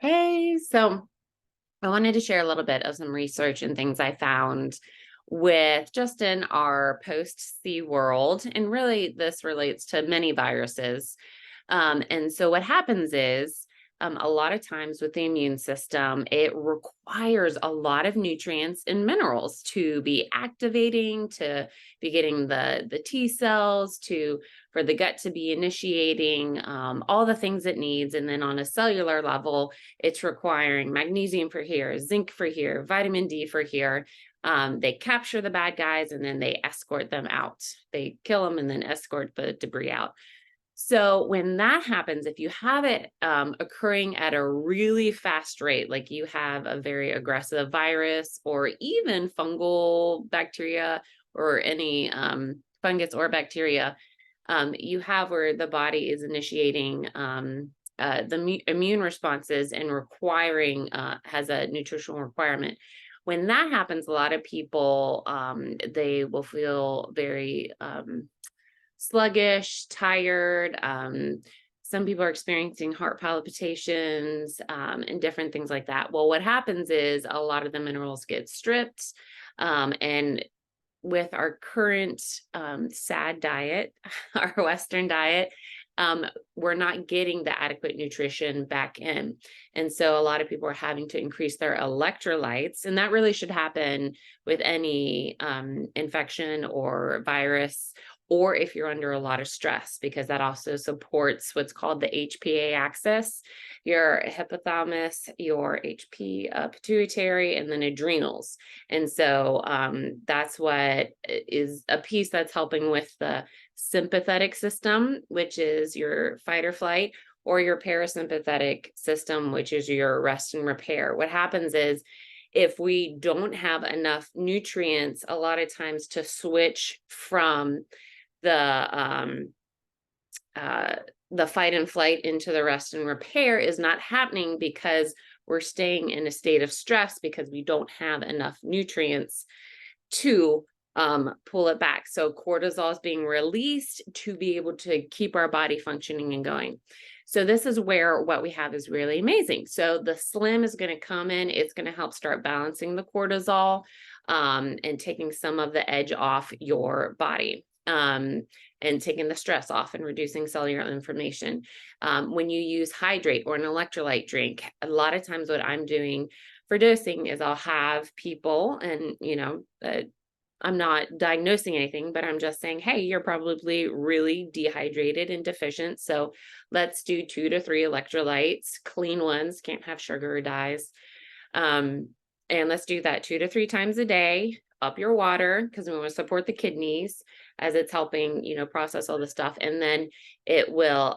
Hey, so I wanted to share a little bit of some research and things I found with just in our post-C world. And really, this relates to many viruses. And so, what happens is a lot of times with the immune system, it requires a lot of nutrients and minerals to be activating, to be getting the T cells, to for the gut to be initiating all the things it needs. And then on a cellular level, it's requiring magnesium for here, zinc for here, vitamin D for here. They capture the bad guys and then they escort them out. They kill them and then escort the debris out. So when that happens, if you have it occurring at a really fast rate, like you have a very aggressive virus or even fungal bacteria or any fungus or bacteria, you have where the body is initiating the immune responses and requiring, has a nutritional requirement. When that happens, a lot of people, they will feel very sluggish, tired. Some people are experiencing heart palpitations and different things like that. Well, what happens is a lot of the minerals get stripped. And with our current sad diet, our Western diet, we're not getting the adequate nutrition back in. And so a lot of people are having to increase their electrolytes. And that really should happen with any infection or virus, or if you're under a lot of stress, because that also supports what's called the HPA axis, your hypothalamus, your pituitary, and then adrenals. And so that's what is a piece that's helping with the sympathetic system, which is your fight or flight, or your parasympathetic system, which is your rest and repair. What happens is if we don't have enough nutrients, a lot of times to switch from the fight and flight into the rest and repair is not happening because we're staying in a state of stress because we don't have enough nutrients to pull it back. So cortisol is being released to be able to keep our body functioning and going. So this is where what we have is really amazing. So the Slim is going to come in. It's going to help start balancing the cortisol and taking some of the edge off your body. And taking the stress off and reducing cellular inflammation. When you use hydrate or an electrolyte drink, a lot of times what I'm doing for dosing is I'll have people, and I'm not diagnosing anything, but I'm just saying, hey, you're probably really dehydrated and deficient. So let's do 2 to 3 electrolytes, clean ones, can't have sugar or dyes. And let's do that 2 to 3 times a day. Up your water because we want to support the kidneys as it's helping, process all the stuff. And then it will,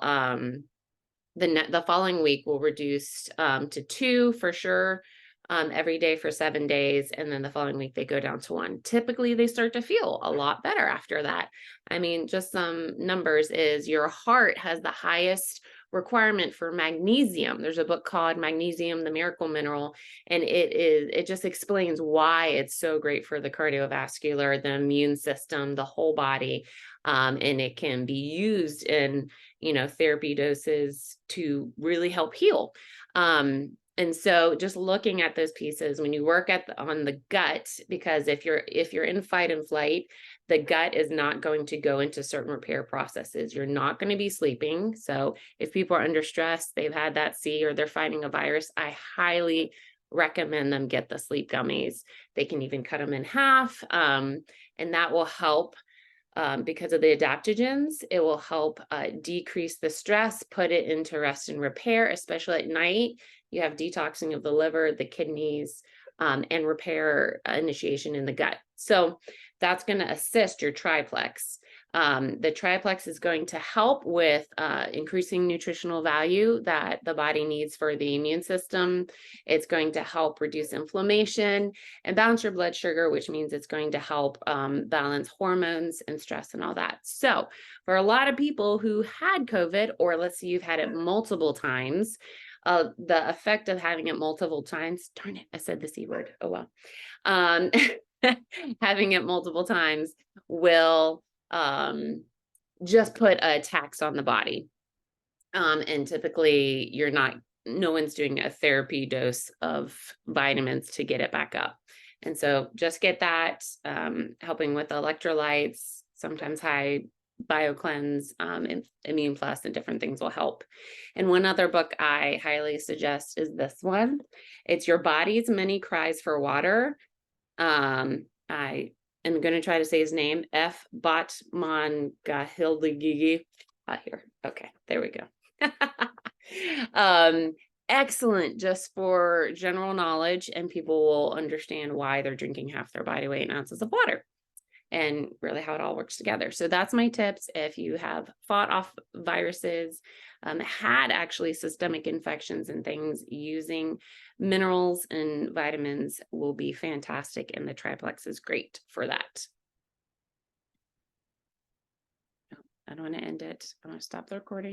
the following week will reduce to 2 for sure every day for 7 days. And then the following week they go down to 1. Typically they start to feel a lot better after that. I mean, just some numbers is your heart has the highest requirement for magnesium. There's a book called Magnesium, the Miracle Mineral, and it just explains why it's so great for the cardiovascular, the immune system, the whole body. And it can be used in, therapy doses to really help heal. And so just looking at those pieces when you work on the gut, because if you're in fight and flight, the gut is not going to go into certain repair processes. You're not going to be sleeping. So if people are under stress, they've had that C or they're fighting a virus, I highly recommend them get the sleep gummies. They can even cut them in half. And that will help because of the adaptogens. It will help decrease the stress, put it into rest and repair, especially at night. You have detoxing of the liver, the kidneys, and repair initiation in the gut. So that's going to assist your triplex. The triplex is going to help with increasing nutritional value that the body needs for the immune system. It's going to help reduce inflammation and balance your blood sugar, which means it's going to help balance hormones and stress and all that. So for a lot of people who had COVID, or let's say you've had it multiple times, the effect of having it multiple times, darn it, I said the C word, oh well. Having it multiple times will just put a tax on the body. And typically you're not no one's doing a therapy dose of vitamins to get it back up. And so just get that, helping with electrolytes, sometimes high BioCleanse, Immune Plus, and different things will help. And one other book I highly suggest is this one. It's Your Body's Many Cries for Water. I am going to try to say his name, F. Batmangahildigi. Here. Okay, there we go. Excellent just for general knowledge, and people will understand why they're drinking half their body weight in ounces of water and really how it all works together. So that's my tips. If you have fought off viruses, had actually systemic infections and things, using minerals and vitamins will be fantastic, and the triplex is great for that. I don't want to end it. I want to stop the recording.